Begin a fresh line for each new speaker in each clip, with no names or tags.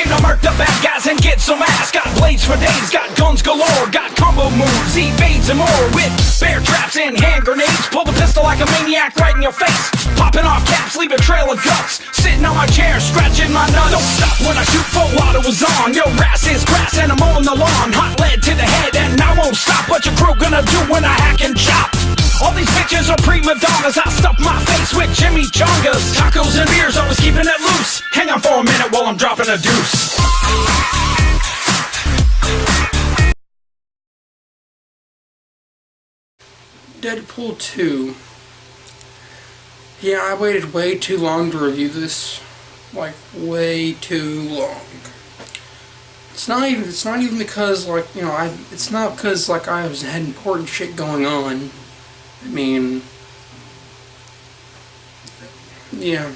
Came to murk the bad guys and get some ass. Got blades for days, got guns galore. Got combo moves, evades and more. With bear traps and hand grenades. Pull the pistol like a maniac right in your face. Popping off caps, leave a trail of guts. Sitting on my chair, scratching my nuts. Don't stop when I shoot, full auto is on. Your ass is grass and I'm on the lawn. Hot lead to the head and I won't stop. What your crew gonna do when I hack and chop? All these bitches are prima donnas. I stuff my face with chimichangas. Tacos and beers, always keeping it loose. Hang on for a minute while I'm dropping a deuce.
Deadpool 2. Yeah, I waited way too long to review this. Like, way too long. It's not even because, like, you know, it's not because, like, I had important shit going on. I mean, yeah.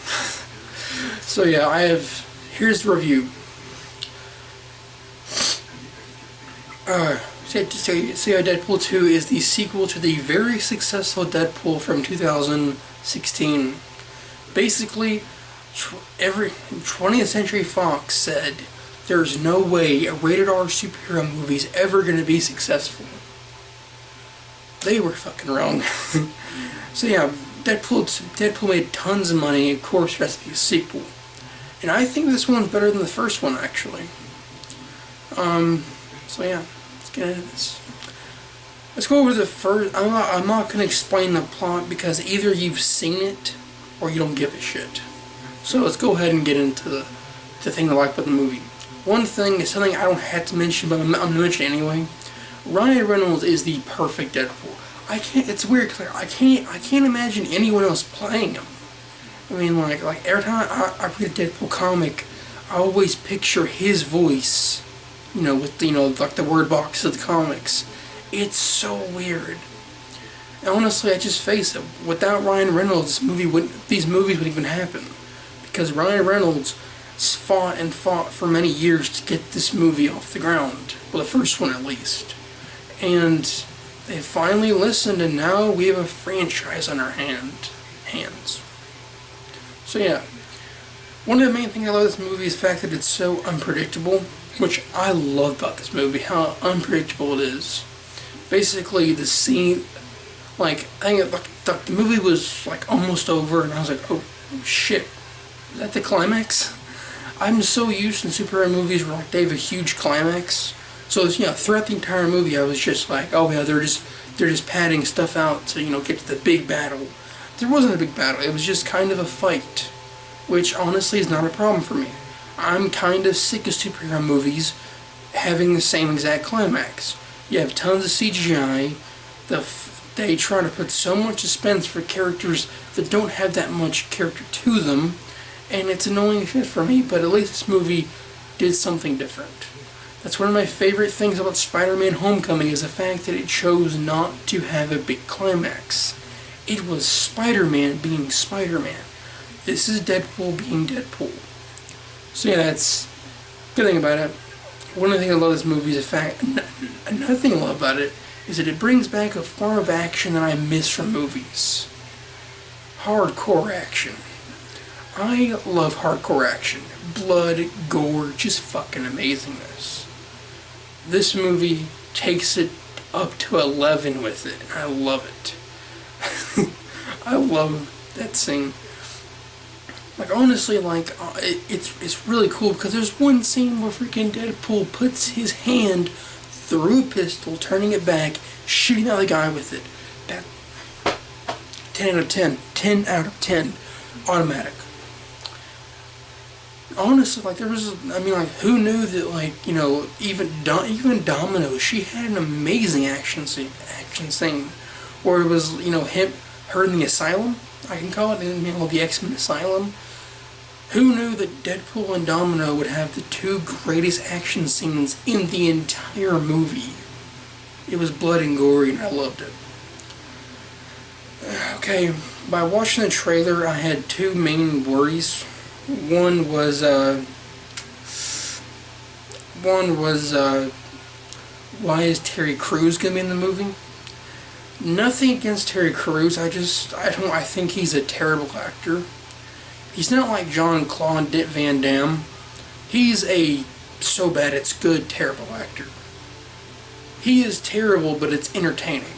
So yeah, here's the review. So yeah, Deadpool 2 is the sequel to the very successful Deadpool from 2016. Basically, 20th Century Fox said there's no way a rated R superhero movie is ever going to be successful. They were fucking wrong. So yeah, Deadpool made tons of money, of course, it has to be a sequel. And I think this one's better than the first one, actually. So yeah, let's get into this. Let's go over the first. I'm not going to explain the plot because either you've seen it or you don't give a shit. So let's go ahead and get into the thing I like about the movie. One thing is something I don't have to mention, but I'm going to mention it anyway. Ryan Reynolds is the perfect Deadpool. It's weird because I can't imagine anyone else playing him. I mean, like every time I read a Deadpool comic, I always picture his voice, you know, with like the word box of the comics. It's so weird. And honestly, I just face it. Without Ryan Reynolds, these movies wouldn't even happen, because Ryan Reynolds fought for many years to get this movie off the ground. Well, the first one at least. And they finally listened, and now we have a franchise on our hands. So yeah, one of the main things I love about this movie is the fact that it's so unpredictable, which I love about this movie, how unpredictable it is. Basically, the scene, like, I think the movie was like almost over, and I was like, oh shit, is that the climax? I'm so used to superhero movies where like they have a huge climax. So throughout the entire movie, I was just like, oh yeah, they're just padding stuff out to get to the big battle. There wasn't a big battle. It was just kind of a fight, which honestly is not a problem for me. I'm kind of sick of superhero movies having the same exact climax. You have tons of CGI. They try to put so much suspense for characters that don't have that much character to them, and it's annoying shit for me. But at least this movie did something different. That's one of my favorite things about Spider-Man Homecoming, is the fact that it chose not to have a big climax. It was Spider-Man being Spider-Man. This is Deadpool being Deadpool. So yeah, that's the good thing about it. One of the things I love this movie is the fact, another thing I love about it is that it brings back a form of action that I miss from movies. Hardcore action. I love hardcore action. Blood, gore, just fucking amazingness. This movie takes it up to 11 with it, and I love it. I love that scene. Like, honestly, like, it's really cool, because there's one scene where freaking Deadpool puts his hand through a pistol, turning it back, shooting at the guy with it. That 10 out of 10. 10 out of 10. Automatic. Honestly, like, who knew that, like, even Domino, she had an amazing action scene, where it was, her in the asylum, I can call it, in the X-Men Asylum. Who knew that Deadpool and Domino would have the two greatest action scenes in the entire movie? It was blood and gory, and I loved it. Okay, by watching the trailer, I had two main worries. One was why is Terry Crews gonna be in the movie? Nothing against Terry Crews. I think he's a terrible actor. He's not like Jean-Claude Van Damme, He's a so bad it's good terrible actor. He is terrible, but it's entertaining.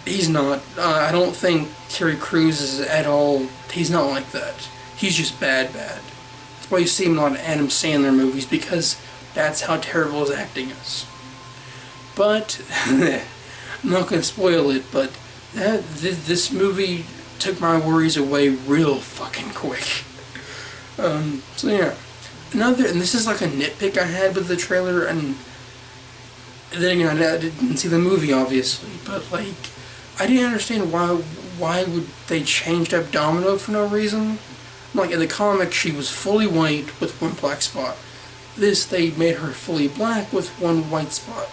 He's not. I don't think Terry Crews is at all. He's not like that. He's just bad. That's why you see him in a lot of Adam Sandler movies, because that's how terrible his acting is. But I'm not going to spoil it. But this movie took my worries away real fucking quick. So yeah, and this is like a nitpick I had with the trailer, and then again, I didn't see the movie obviously, but like, I didn't understand why would they change up Domino for no reason. Like in the comic, she was fully white with one black spot. This, they made her fully black with one white spot.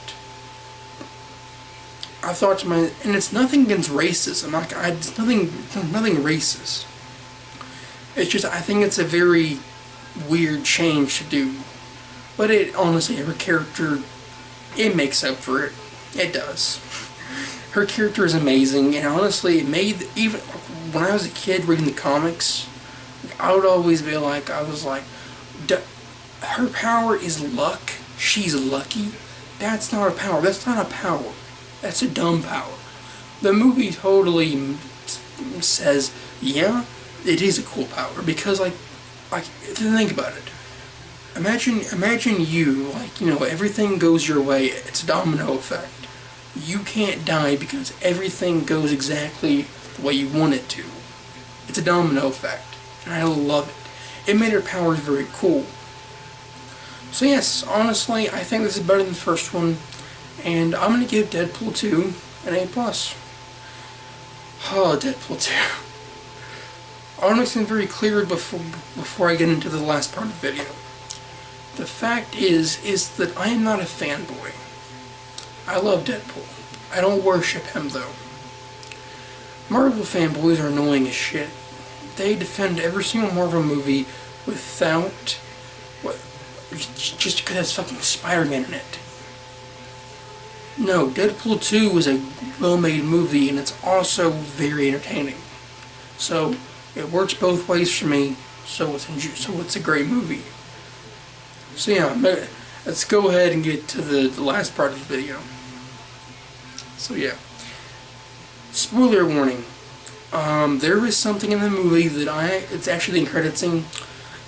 I thought to myself, and it's nothing against racism. Like, it's nothing racist. It's just, I think it's a very weird change to do. But it, honestly, her character, it makes up for it. It does. Her character is amazing, and honestly, it made, even when I was a kid reading the comics, I would always be like, her power is luck. She's lucky. That's not a power. That's not a power. That's a dumb power. The movie totally says, yeah, it is a cool power, because like think about it. Imagine you, like, you know, everything goes your way. It's a domino effect. You can't die because everything goes exactly the way you want it to. It's a domino effect, and I love it. It made her powers very cool. So yes, honestly, I think this is better than the first one, and I'm gonna give Deadpool 2 an A+. Oh, Deadpool 2. I want to make something very clear before I get into the last part of the video. The fact is that I am not a fanboy. I love Deadpool. I don't worship him, though. Marvel fanboys are annoying as shit. They defend every single Marvel movie without... just because it's fucking Spider-Man in it. No, Deadpool 2 was a well-made movie, and it's also very entertaining. So, it works both ways for me, so it's a great movie. So yeah, let's go ahead and get to the last part of the video. So yeah, spoiler warning. There is something in the movie that it's actually the end credits scene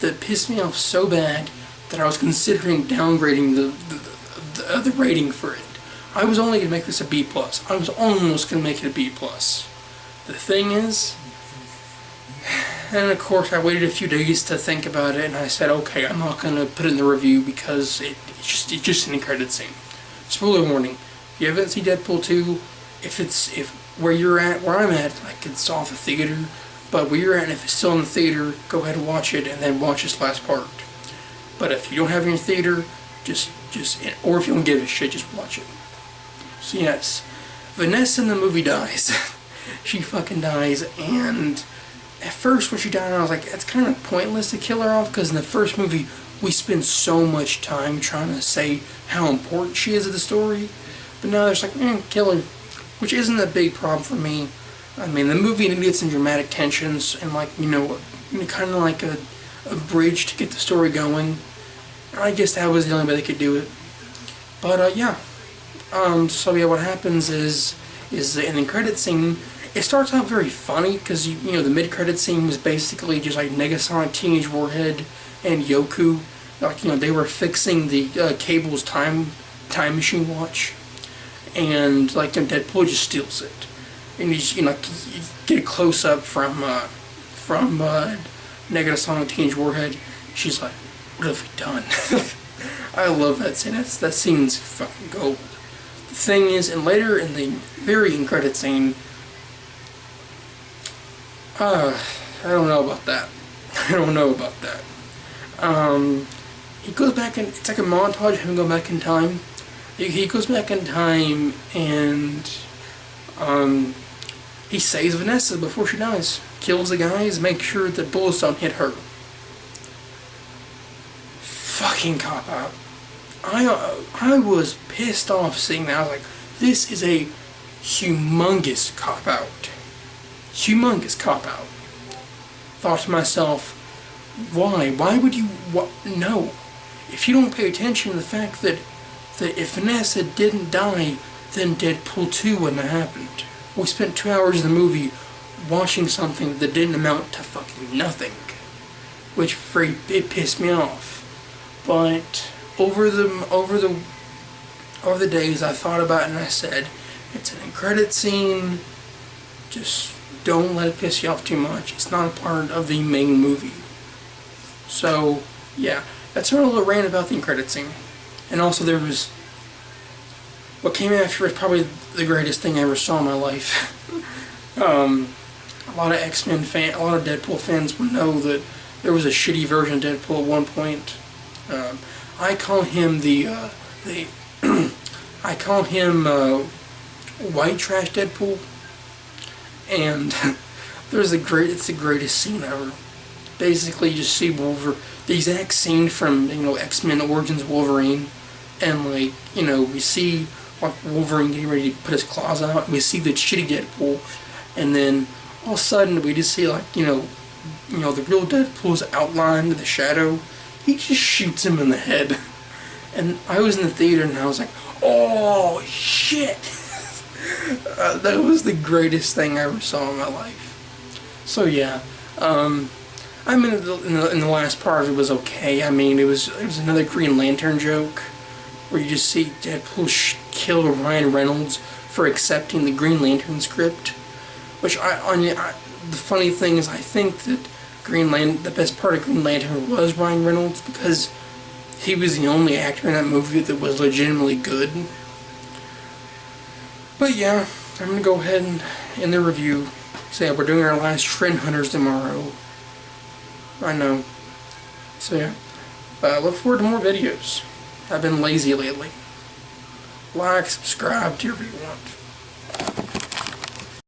that pissed me off so bad that I was considering downgrading the rating for it. I was only gonna make this a B+. I was almost gonna make it a B+. The thing is, and of course I waited a few days to think about it, and I said, okay, I'm not gonna put it in the review because it's just an end credit scene. Spoiler warning: if you haven't seen Deadpool 2, if where I'm at, like, it's off the theater, but where you're at, and if it's still in the theater, go ahead and watch it, and then watch this last part. But if you don't have it in your theater, or if you don't give a shit, just watch it. So yes, Vanessa in the movie dies. She fucking dies, and at first when she died, I was like, it's kind of pointless to kill her off, because in the first movie, we spend so much time trying to say how important she is to the story. But now there's like, kill her. Which isn't a big problem for me. I mean, the movie needed some dramatic tensions, and like, you know, kind of like a bridge to get the story going. I guess that was the only way they could do it. But yeah. So yeah, what happens is in the credit scene, it starts out very funny, because you know, the mid-credit scene was basically just like Negasonic, Teenage Warhead, and Yoku. Like, you know, they were fixing the Cable's time machine watch, and like, Deadpool just steals it, and you get a close up from Negasonic, Teenage Warhead. She's like, what have we done? I love that scene. That scene's fucking gold. The thing is, and later in the very end credit scene, I don't know about that. I don't know about that. He goes back in, it's like a montage of him going back in time. He goes back in time, and he saves Vanessa before she dies. Kills the guys, makes sure that bullets don't hit her. Fucking cop out. I was pissed off seeing that. I was like, this is a humongous cop out. Humongous cop out. Thought to myself, Why? Why would you? No. If you don't pay attention to the fact that if Vanessa didn't die, then Deadpool 2 wouldn't have happened. We spent 2 hours of the movie watching something that didn't amount to fucking nothing, which it pissed me off. But over the days, I thought about it and I said, it's an end credit scene. Just don't let it piss you off too much. It's not a part of the main movie. So yeah, that's our little rant about the end credit scene. And also there was what came after is probably the greatest thing I ever saw in my life. A lot of a lot of Deadpool fans will know that there was a shitty version of Deadpool at one point. I call him I call him white trash Deadpool, and it's the greatest scene ever. Basically, you just see the exact scene from X-Men Origins Wolverine, and like we see like Wolverine getting ready to put his claws out, and we see the shitty Deadpool, and then all of a sudden we just see like the real Deadpool's outlined in the shadow. He just shoots him in the head, and I was in the theater and I was like, oh shit. That was the greatest thing I ever saw in my life. So yeah, I mean, in the last part it was okay. I mean, it was another Green Lantern joke where you just see Deadpool kill Ryan Reynolds for accepting the Green Lantern script. Which the funny thing is, I think that the best part of Green Lantern was Ryan Reynolds, because he was the only actor in that movie that was legitimately good. But yeah, I'm gonna go ahead and end the review. So yeah, we're doing our last Trend Hunters tomorrow. I know. So yeah, look forward to more videos. I've been lazy lately. Like, subscribe, do whatever you want.